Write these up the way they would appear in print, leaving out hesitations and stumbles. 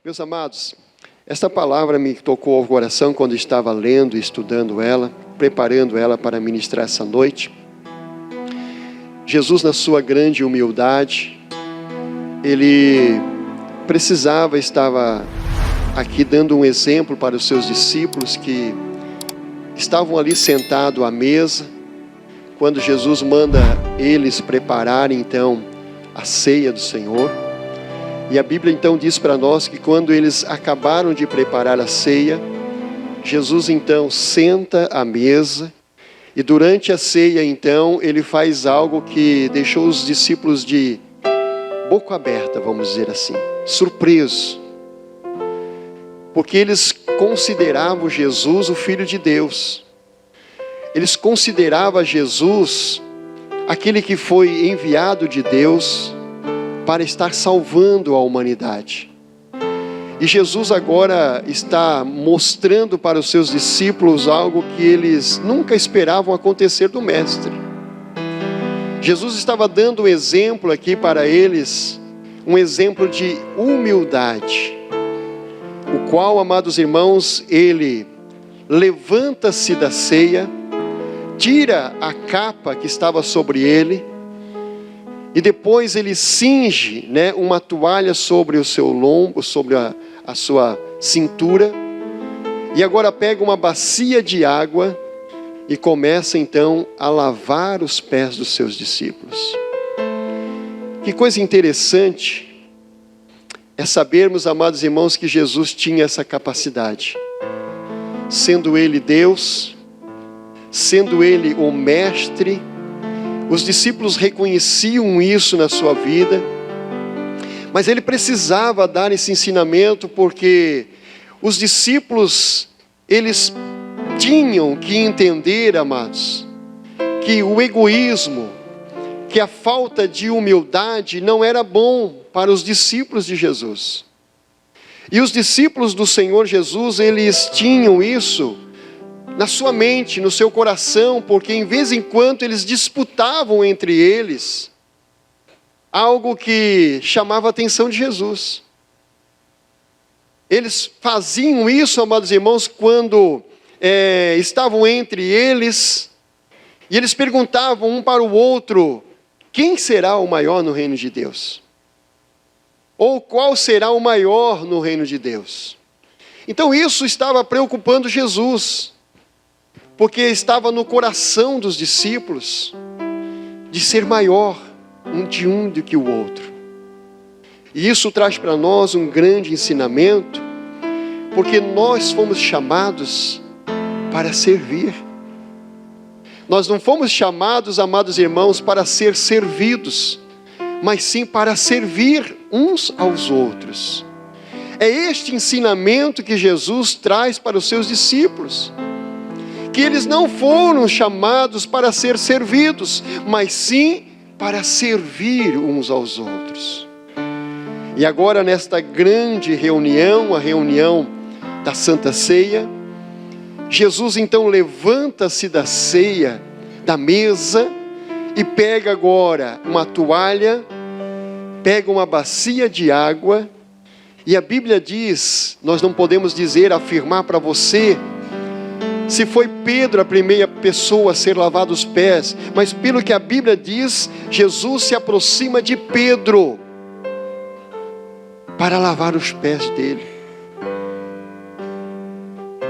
Meus amados, esta palavra me tocou ao coração quando estava lendo e estudando ela, preparando ela para ministrar essa noite. Jesus, na sua grande humildade, ele estava aqui dando um exemplo para os seus discípulos que estavam ali sentados à mesa, quando Jesus manda eles prepararem então a ceia do Senhor. E a Bíblia então diz para nós que quando eles acabaram de preparar a ceia, Jesus então senta à mesa e durante a ceia então ele faz algo que deixou os discípulos de boca aberta, vamos dizer assim, surpresos. Porque eles consideravam Jesus o Filho de Deus. Eles consideravam Jesus aquele que foi enviado de Deus para estar salvando a humanidade. E Jesus agora está mostrando para os seus discípulos algo que eles nunca esperavam acontecer do Mestre. Jesus estava dando um exemplo aqui para eles, um exemplo de humildade, o qual, amados irmãos, ele levanta-se da ceia, tira a capa que estava sobre ele, e depois ele cinge, uma toalha sobre o seu lombo, sobre a sua cintura. E agora pega uma bacia de água e começa então a lavar os pés dos seus discípulos. Que coisa interessante é sabermos, amados irmãos, que Jesus tinha essa capacidade. Sendo Ele Deus, sendo Ele o Mestre, os discípulos reconheciam isso na sua vida, mas Ele precisava dar esse ensinamento porque os discípulos, eles tinham que entender, amados, que o egoísmo, que a falta de humildade não era bom para os discípulos de Jesus. E os discípulos do Senhor Jesus, eles tinham isso na sua mente, no seu coração, porque em vez em quando eles disputavam entre eles algo que chamava a atenção de Jesus. Eles faziam isso, amados irmãos, quando estavam entre eles, e eles perguntavam um para o outro: quem será o maior no reino de Deus? Ou qual será o maior no reino de Deus? Então isso estava preocupando Jesus, porque estava no coração dos discípulos de ser maior um do que o outro. E isso traz para nós um grande ensinamento, porque nós fomos chamados para servir. Nós não fomos chamados, amados irmãos, para ser servidos, mas sim para servir uns aos outros. É este ensinamento que Jesus traz para os seus discípulos, que eles não foram chamados para ser servidos, mas sim para servir uns aos outros. E agora nesta grande reunião, a reunião da Santa Ceia, Jesus então levanta-se da ceia, da mesa, e pega agora uma toalha, pega uma bacia de água, e a Bíblia diz, nós não podemos afirmar para você, se foi Pedro a primeira pessoa a ser lavado os pés, mas pelo que a Bíblia diz, Jesus se aproxima de Pedro para lavar os pés dele.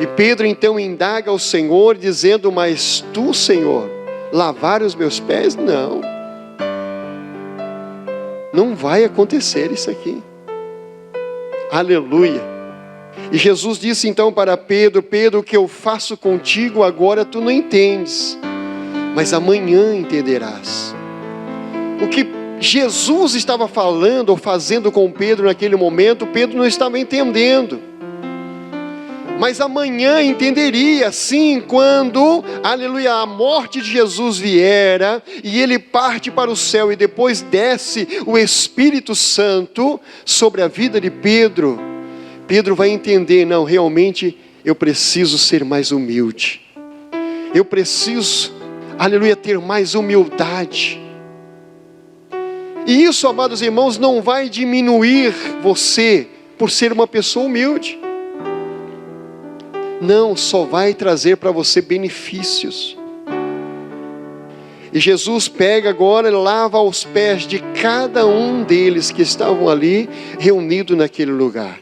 E Pedro então indaga ao Senhor, dizendo: mas tu, Senhor, lavar os meus pés? Não vai acontecer isso aqui. Aleluia. E Jesus disse então para Pedro: Pedro, o que eu faço contigo agora tu não entendes, mas amanhã entenderás. O que Jesus estava falando ou fazendo com Pedro naquele momento, Pedro não estava entendendo. Mas amanhã entenderia, sim, quando, aleluia, a morte de Jesus viera e ele parte para o céu e depois desce o Espírito Santo sobre a vida de Pedro. Pedro vai entender: não, realmente eu preciso ser mais humilde. Eu preciso, aleluia, ter mais humildade. E isso, amados irmãos, não vai diminuir você por ser uma pessoa humilde. Não, só vai trazer para você benefícios. E Jesus pega agora e lava os pés de cada um deles que estavam ali, reunidos naquele lugar.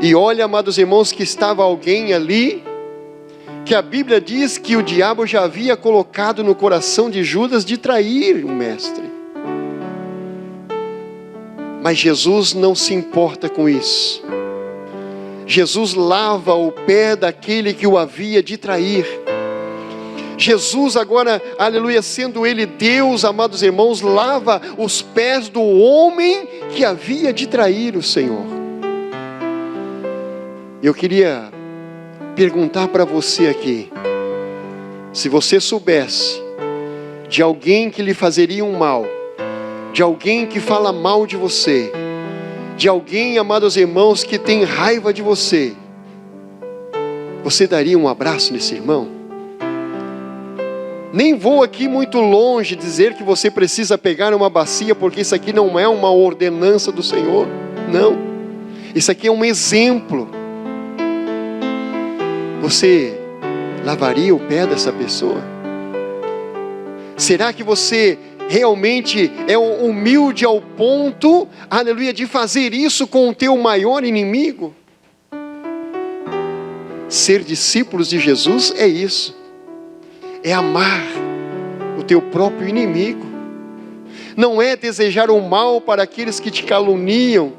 E olha, amados irmãos, que estava alguém ali, que a Bíblia diz que o diabo já havia colocado no coração de Judas de trair o mestre. Mas Jesus não se importa com isso. Jesus lava o pé daquele que o havia de trair. Jesus agora, aleluia, sendo Ele Deus, amados irmãos, lava os pés do homem que havia de trair o Senhor. Eu queria perguntar para você aqui, se você soubesse de alguém que lhe fazeria um mal, de alguém que fala mal de você, de alguém, amados irmãos, que tem raiva de você, você daria um abraço nesse irmão? Nem vou aqui muito longe dizer que você precisa pegar uma bacia, porque isso aqui não é uma ordenança do Senhor. Não, isso aqui é um exemplo. Você lavaria o pé dessa pessoa? Será que você realmente é humilde ao ponto, aleluia, de fazer isso com o teu maior inimigo? Ser discípulos de Jesus é isso. É amar o teu próprio inimigo. Não é desejar o mal para aqueles que te caluniam.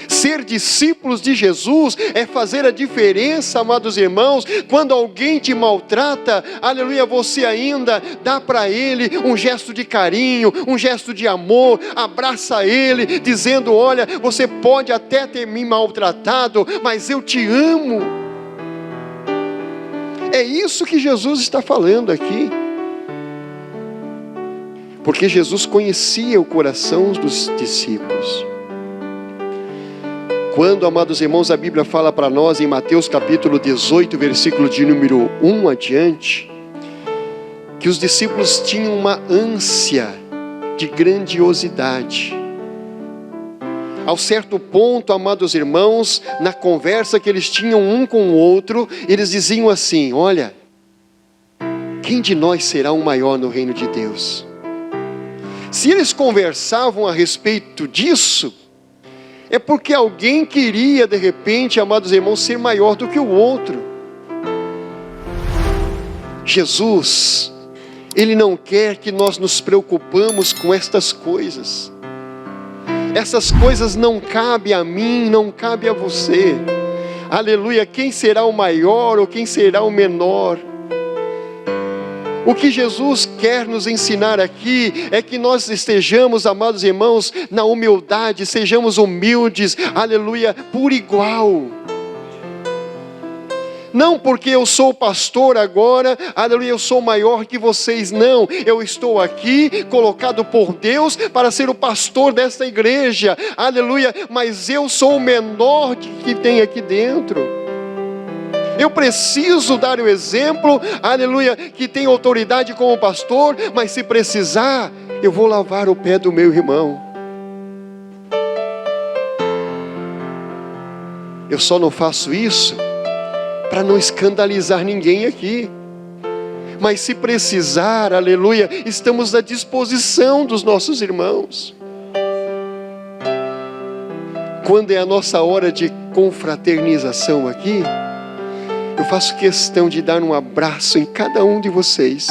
Ser discípulos de Jesus é fazer a diferença, amados irmãos. Quando alguém te maltrata, aleluia, você ainda dá para ele um gesto de carinho, um gesto de amor, abraça ele, dizendo: olha, você pode até ter me maltratado, mas eu te amo. É isso que Jesus está falando aqui. Porque Jesus conhecia o coração dos discípulos. Quando, amados irmãos, a Bíblia fala para nós em Mateus capítulo 18, versículo de número 1 adiante, que os discípulos tinham uma ânsia de grandiosidade. Ao certo ponto, amados irmãos, na conversa que eles tinham um com o outro, eles diziam assim: olha, quem de nós será o maior no reino de Deus? Se eles conversavam a respeito disso, é porque alguém queria, de repente, amados irmãos, ser maior do que o outro. Jesus, Ele não quer que nós nos preocupamos com estas coisas. Essas coisas não cabem a mim, não cabem a você. Aleluia, quem será o maior ou quem será o menor? O que Jesus quer nos ensinar aqui é que nós estejamos, amados irmãos, na humildade, sejamos humildes, aleluia, por igual. Não porque eu sou pastor agora, aleluia, eu sou maior que vocês, não. Eu estou aqui, colocado por Deus, para ser o pastor desta igreja, aleluia, mas eu sou o menor que tem aqui dentro. Eu preciso dar o exemplo, aleluia, que tem autoridade como pastor, mas se precisar, eu vou lavar o pé do meu irmão. Eu só não faço isso para não escandalizar ninguém aqui. Mas se precisar, aleluia, estamos à disposição dos nossos irmãos. Quando é a nossa hora de confraternização aqui, eu faço questão de dar um abraço em cada um de vocês.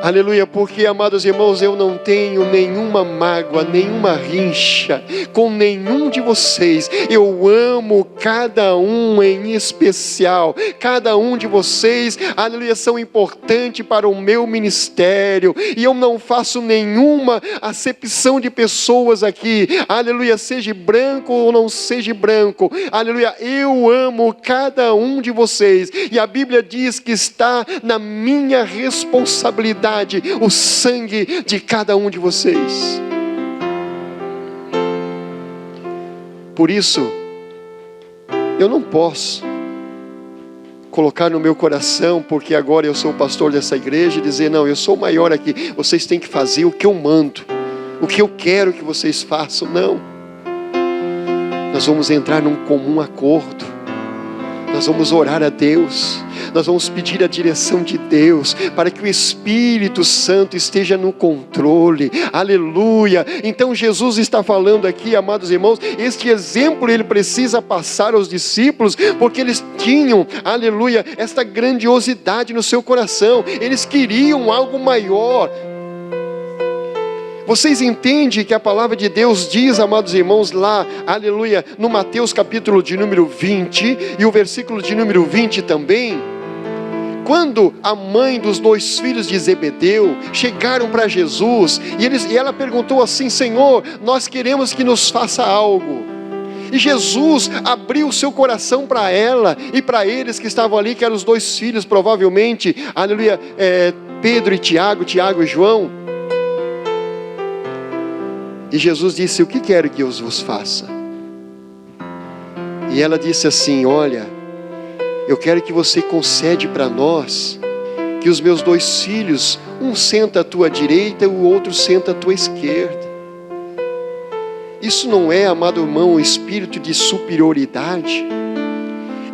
Aleluia, porque, amados irmãos, eu não tenho nenhuma mágoa, nenhuma rincha com nenhum de vocês. Eu amo cada um em especial. Cada um de vocês, aleluia, são importantes para o meu ministério. E eu não faço nenhuma acepção de pessoas aqui. Aleluia, seja branco ou não seja branco. Aleluia, eu amo cada um de vocês. E a Bíblia diz que está na minha responsabilidade o sangue de cada um de vocês. Por isso, eu não posso colocar no meu coração, porque agora eu sou o pastor dessa igreja, e dizer: não, eu sou o maior aqui, vocês têm que fazer o que eu mando, o que eu quero que vocês façam. Não. nós vamos entrar num comum acordo. Nós vamos orar a Deus, nós vamos pedir a direção de Deus, para que o Espírito Santo esteja no controle, aleluia. Então Jesus está falando aqui, amados irmãos, este exemplo ele precisa passar aos discípulos, porque eles tinham, aleluia, esta grandiosidade no seu coração, eles queriam algo maior. Vocês entendem que a palavra de Deus diz, amados irmãos, lá, aleluia, no Mateus capítulo de número 20, e o versículo de número 20 também, quando a mãe dos 2 filhos de Zebedeu chegaram para Jesus, e ela perguntou assim: Senhor, nós queremos que nos faça algo. E Jesus abriu o seu coração para ela, e para eles que estavam ali, que eram os 2 filhos, provavelmente, aleluia, Pedro e Tiago e João. E Jesus disse: o que quero que eu vos faça? E ela disse assim: olha, eu quero que você concede para nós, que os meus 2 filhos, um senta à tua direita e o outro senta à tua esquerda. Isso não é, amado irmão, um espírito de superioridade.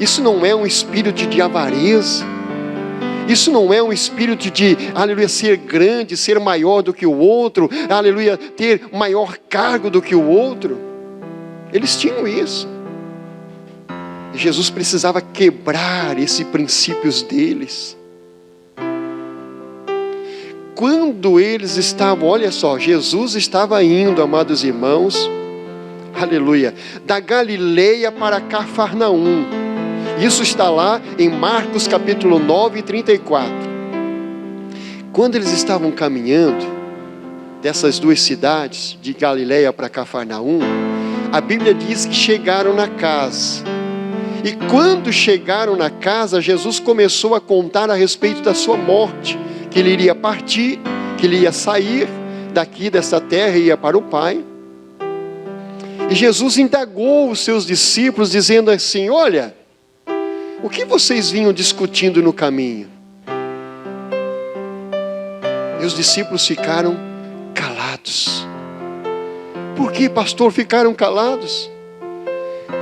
Isso não é um espírito de avareza. Isso não é um espírito de, aleluia, ser grande, ser maior do que o outro, aleluia, ter maior cargo do que o outro. Eles tinham isso. E Jesus precisava quebrar esses princípios deles. Quando eles estavam, olha só, Jesus estava indo, amados irmãos, aleluia, da Galileia para Cafarnaum. Isso está lá em Marcos capítulo 9, 34. Quando eles estavam caminhando dessas 2 cidades, de Galileia para Cafarnaum, a Bíblia diz que chegaram na casa. E quando chegaram na casa, Jesus começou a contar a respeito da sua morte, que ele iria partir, que ele ia sair daqui dessa terra e ia para o Pai. E Jesus indagou os seus discípulos, dizendo assim: olha, o que vocês vinham discutindo no caminho? E os discípulos ficaram calados. Por que, pastor, ficaram calados?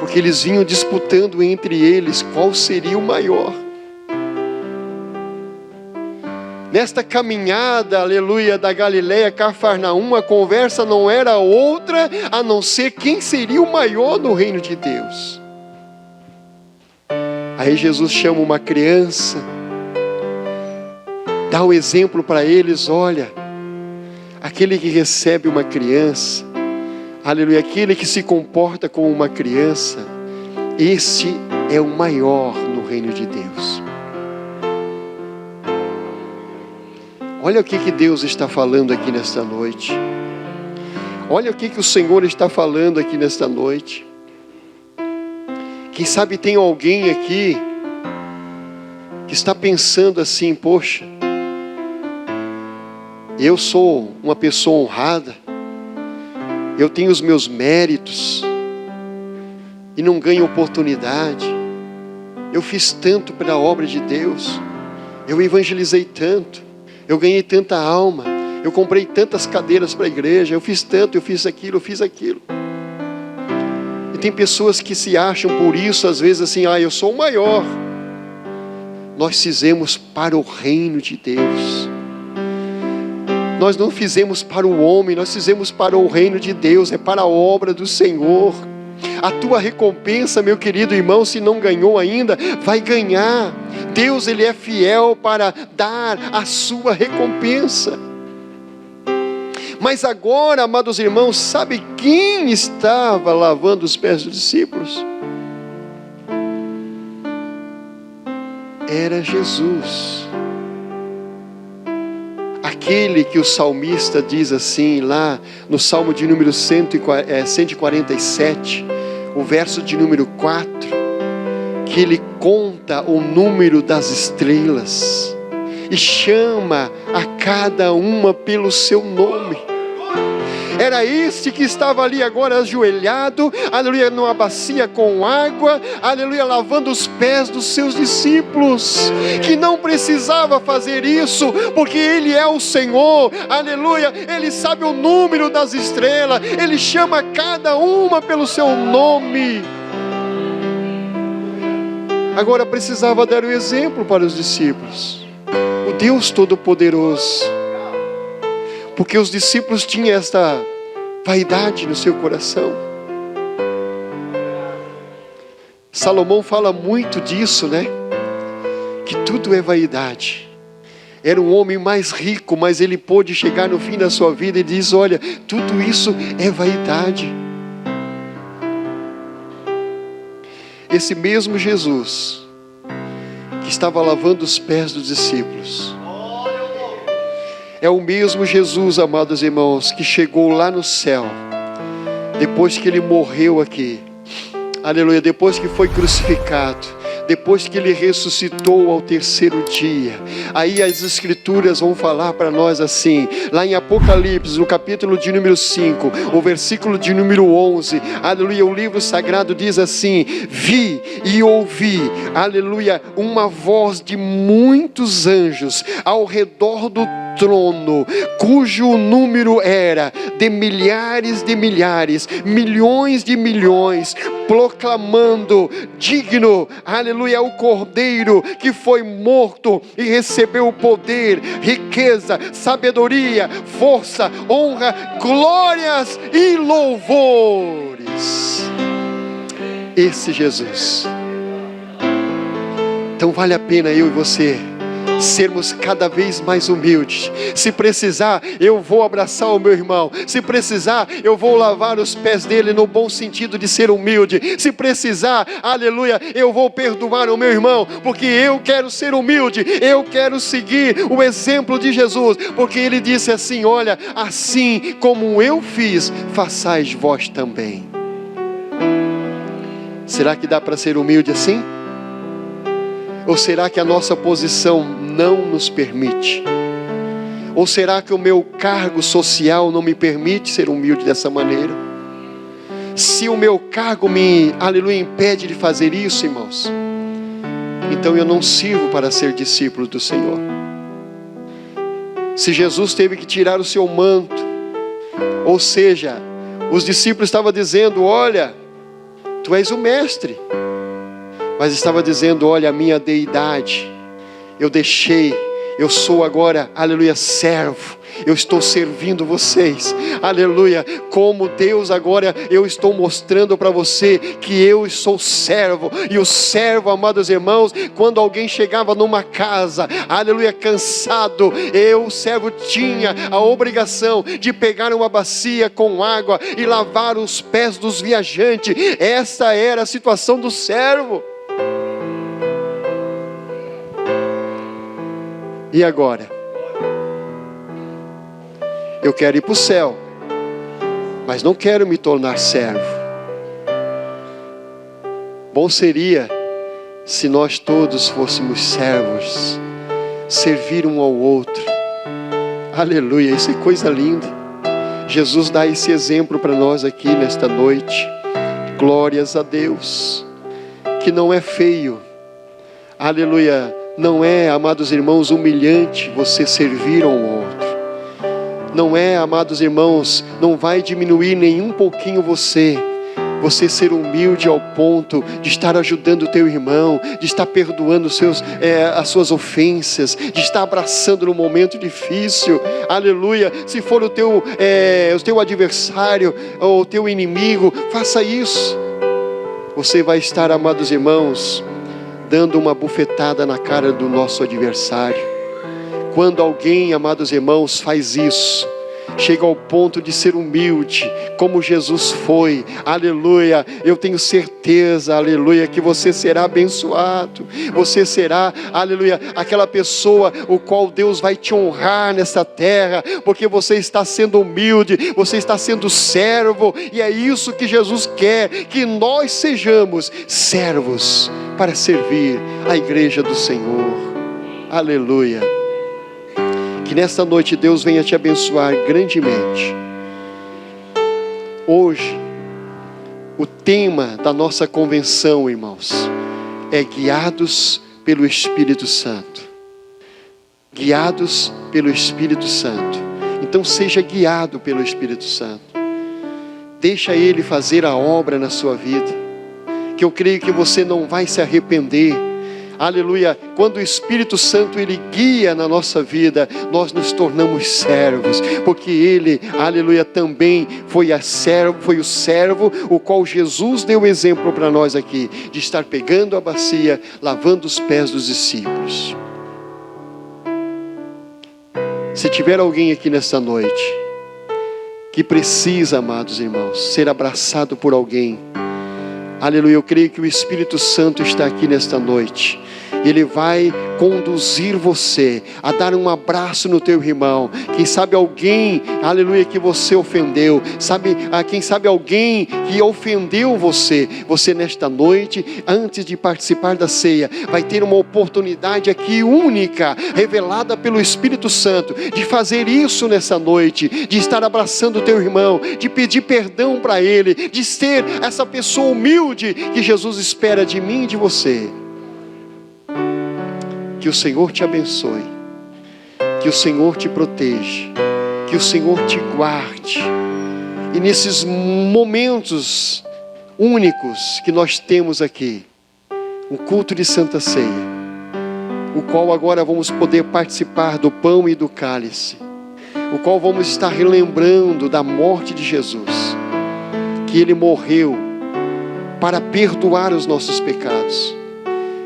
Porque eles vinham disputando entre eles qual seria o maior. Nesta caminhada, aleluia, da Galileia a Cafarnaum, a conversa não era outra a não ser quem seria o maior no reino de Deus. Aí Jesus chama uma criança, dá o exemplo para eles: olha, aquele que recebe uma criança, aleluia, aquele que se comporta como uma criança, esse é o maior no reino de Deus. Olha o que Deus está falando aqui nesta noite. Olha o que o Senhor está falando aqui nesta noite. Quem sabe tem alguém aqui que está pensando assim: poxa, eu sou uma pessoa honrada, eu tenho os meus méritos e não ganho oportunidade. Eu fiz tanto pela obra de Deus, eu evangelizei tanto, eu ganhei tanta alma, eu comprei tantas cadeiras para a igreja, eu fiz tanto, eu fiz aquilo. E tem pessoas que se acham por isso, às vezes assim: eu sou o maior. Nós fizemos para o reino de Deus. Nós não fizemos para o homem, nós fizemos para o reino de Deus, é para a obra do Senhor. A tua recompensa, meu querido irmão, se não ganhou ainda, vai ganhar. Deus, Ele é fiel para dar a sua recompensa. Mas agora, amados irmãos, sabe quem estava lavando os pés dos discípulos? Era Jesus. Aquele que o salmista diz assim, lá no Salmo de número 147, o verso de número 4, que ele conta o número das estrelas e chama a cada uma pelo seu nome. Era este que estava ali agora ajoelhado, aleluia, numa bacia com água, aleluia, lavando os pés dos seus discípulos, que não precisava fazer isso, porque Ele é o Senhor, aleluia, Ele sabe o número das estrelas, Ele chama cada uma pelo seu nome. Agora precisava dar o exemplo para os discípulos, o Deus Todo-Poderoso, porque os discípulos tinham esta vaidade no seu coração. Salomão fala muito disso, né? Que tudo é vaidade. Era um homem mais rico, mas ele pôde chegar no fim da sua vida e diz: olha, tudo isso é vaidade. Esse mesmo Jesus que estava lavando os pés dos discípulos é o mesmo Jesus, amados irmãos, que chegou lá no céu depois que Ele morreu aqui, aleluia, depois que foi crucificado, depois que Ele ressuscitou ao terceiro dia. Aí as escrituras vão falar para nós assim, lá em Apocalipse, no capítulo de número 5, o versículo de número 11, aleluia, o livro sagrado diz assim: vi e ouvi, aleluia, uma voz de muitos anjos ao redor do trono, cujo número era de milhares, milhões de milhões, proclamando: digno, aleluia, o Cordeiro que foi morto e recebeu o poder, riqueza, sabedoria, força, honra, glórias e louvores. Esse Jesus. Então vale a pena eu e você sermos cada vez mais humildes. Se precisar, eu vou abraçar o meu irmão. Se precisar, eu vou lavar os pés dele, no bom sentido de ser humilde. Se precisar, aleluia, eu vou perdoar o meu irmão, porque eu quero ser humilde. Eu quero seguir o exemplo de Jesus, porque Ele disse assim: olha, assim como eu fiz, façais vós também. Será que dá para ser humilde assim? Ou será que a nossa posição não nos permite? Ou será que o meu cargo social não me permite ser humilde dessa maneira? Se o meu cargo me, aleluia, impede de fazer isso, irmãos, então eu não sirvo para ser discípulo do Senhor. Se Jesus teve que tirar o seu manto, ou seja, os discípulos estavam dizendo: olha, tu és o mestre. Mas estava dizendo: olha, a minha deidade, eu deixei, eu sou agora, aleluia, servo. Eu estou servindo vocês, aleluia, como Deus. Agora eu estou mostrando para você que eu sou servo. E o servo, amados irmãos, quando alguém chegava numa casa, aleluia, cansado, o servo tinha a obrigação de pegar uma bacia com água e lavar os pés dos viajantes. Essa era a situação do servo. E agora? Eu quero ir para o céu, mas não quero me tornar servo. Bom seria se nós todos fôssemos servos, servir um ao outro. Aleluia, isso é coisa linda. Jesus dá esse exemplo para nós aqui nesta noite. Glórias a Deus, que não é feio, aleluia, não é, amados irmãos, humilhante você servir ao outro. Não é, amados irmãos, não vai diminuir nem um pouquinho você ser humilde ao ponto de estar ajudando o teu irmão, de estar perdoando as suas ofensas, de estar abraçando no momento difícil, aleluia. Se for o teu adversário, ou o teu inimigo, faça isso. Você vai estar, amados irmãos, dando uma bufetada na cara do nosso adversário. Quando alguém, amados irmãos, faz isso, chega ao ponto de ser humilde, como Jesus foi, aleluia, eu tenho certeza, aleluia, que você será abençoado. Você será, aleluia, aquela pessoa o qual Deus vai te honrar nessa terra, porque você está sendo humilde, você está sendo servo. E é isso que Jesus quer, que nós sejamos servos para servir a igreja do Senhor. Aleluia. Que nesta noite Deus venha te abençoar grandemente. Hoje, o tema da nossa convenção, irmãos, é guiados pelo Espírito Santo. Guiados pelo Espírito Santo. Então seja guiado pelo Espírito Santo. Deixa Ele fazer a obra na sua vida, que eu creio que você não vai se arrepender. Aleluia, quando o Espírito Santo Ele guia na nossa vida, nós nos tornamos servos, porque Ele, aleluia, também foi o servo, o qual Jesus deu exemplo para nós aqui, de estar pegando a bacia, lavando os pés dos discípulos. Se tiver alguém aqui nesta noite, que precisa, amados irmãos, ser abraçado por alguém, aleluia, eu creio que o Espírito Santo está aqui nesta noite. Ele vai conduzir você a dar um abraço no teu irmão. Quem sabe alguém, aleluia, que você ofendeu. Quem sabe alguém que ofendeu você. Você nesta noite, antes de participar da ceia, vai ter uma oportunidade aqui única, revelada pelo Espírito Santo, de fazer isso nessa noite, de estar abraçando o teu irmão, de pedir perdão para ele, de ser essa pessoa humilde que Jesus espera de mim e de você. Que o Senhor te abençoe, que o Senhor te proteja, que o Senhor te guarde. E nesses momentos únicos que nós temos aqui, o culto de Santa Ceia, o qual agora vamos poder participar do pão e do cálice, o qual vamos estar relembrando da morte de Jesus, que Ele morreu para perdoar os nossos pecados,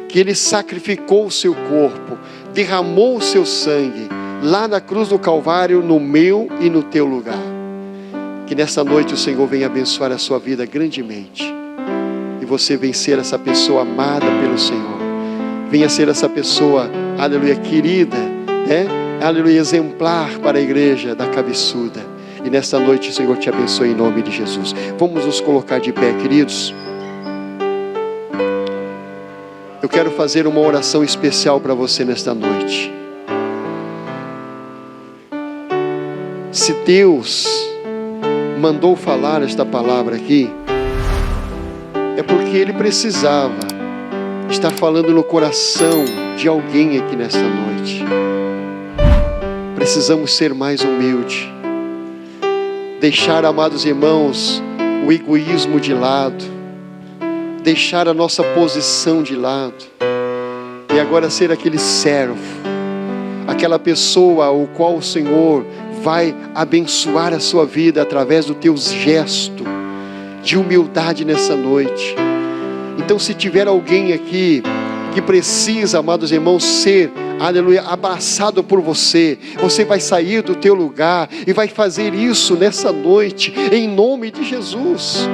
que Ele sacrificou o seu corpo, derramou o seu sangue, lá na cruz do Calvário, no meu e no teu lugar. Que nessa noite o Senhor venha abençoar a sua vida grandemente, e você venha ser essa pessoa amada pelo Senhor, venha ser essa pessoa, aleluia, querida, aleluia, exemplar para a igreja da Cabeçuda. E nesta noite o Senhor te abençoe em nome de Jesus. Vamos nos colocar de pé, queridos. Eu quero fazer uma oração especial para você nesta noite. Se Deus mandou falar esta palavra aqui, é porque Ele precisava estar falando no coração de alguém aqui nesta noite. Precisamos ser mais humildes, deixar, amados irmãos, o egoísmo de lado, deixar a nossa posição de lado, e agora ser aquele servo, aquela pessoa o qual o Senhor vai abençoar a sua vida através do teu gesto de humildade nessa noite. Então, se tiver alguém aqui que precisa, amados irmãos, ser, aleluia, abraçado por você, você vai sair do teu lugar e vai fazer isso nessa noite, em nome de Jesus.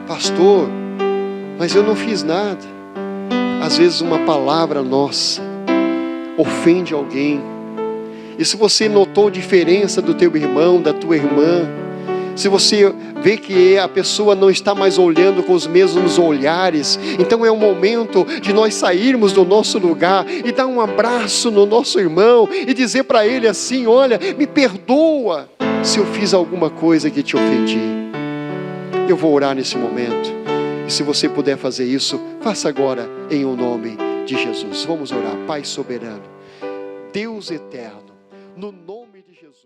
Pastor, mas eu não fiz nada. Às vezes uma palavra nossa ofende alguém. E se você notou diferença do teu irmão, da tua irmã, se você vê que a pessoa não está mais olhando com os mesmos olhares, então é o momento de nós sairmos do nosso lugar e dar um abraço no nosso irmão e dizer para ele assim: olha, me perdoa se eu fiz alguma coisa que te ofendi. Eu vou orar nesse momento, e se você puder fazer isso, faça agora em o nome de Jesus. Vamos orar. Pai soberano, Deus eterno, no nome